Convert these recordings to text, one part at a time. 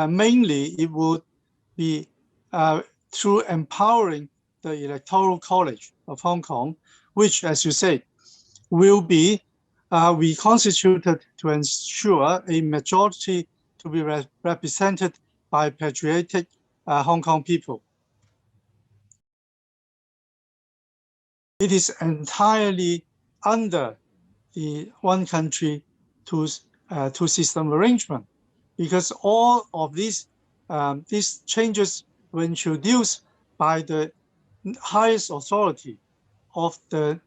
mainly it would be through empowering the Electoral College of Hong Kong, which, as you say, will be reconstituted to ensure a majority to be represented by patriotic Hong Kong people. It is entirely under the one country, two system arrangement, because all of these changes were introduced by the highest authority of the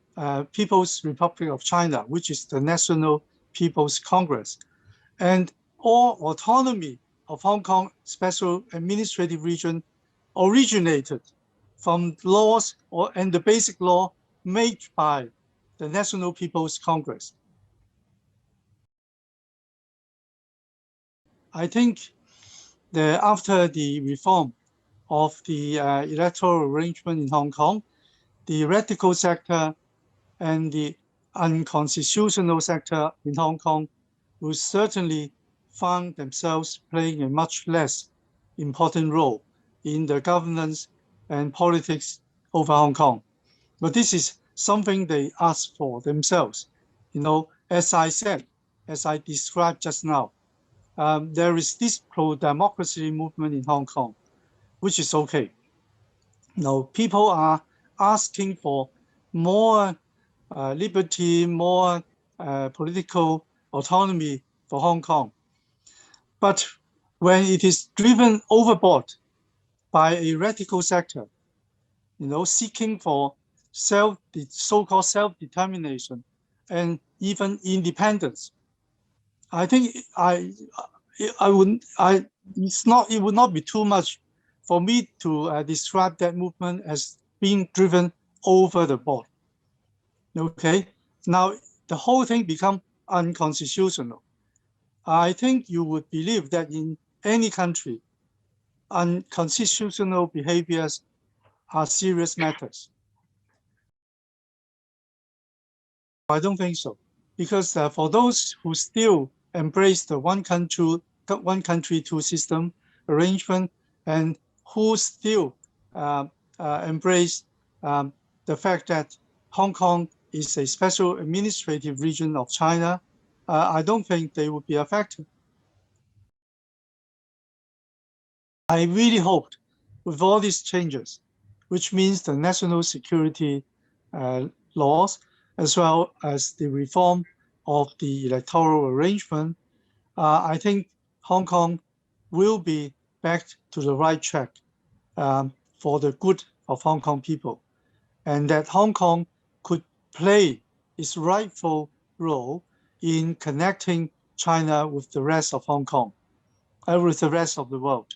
People's Republic of China, which is the National People's Congress. And all autonomy of Hong Kong Special Administrative Region originated from laws and the basic law made by the National People's Congress. I think that after the reform of the electoral arrangement in Hong Kong, the radical sector and the unconstitutional sector in Hong Kong will certainly find themselves playing a much less important role in the governance and politics over Hong Kong. But this is something they ask for themselves. As I said, as I described just now, there is this pro-democracy movement in Hong Kong, which is okay. People are asking for more liberty, more political autonomy for Hong Kong. But when it is driven overboard by a radical sector, seeking for so-called self-determination and even independence, I think it would not be too much for me to describe that movement as being driven over the board. Okay, now the whole thing becomes unconstitutional. I think you would believe that in any country, unconstitutional behaviors are serious matters. I don't think so, because for those who still embrace the one country, two system arrangement, and who still embrace the fact that Hong Kong is a special administrative region of China, I don't think they would be affected. I really hoped with all these changes, which means the national security laws, as well as the reform of the electoral arrangement, I think Hong Kong will be back to the right track for the good of Hong Kong people, and that Hong Kong could play its rightful role in connecting China with the rest of Hong Kong, with the rest of the world.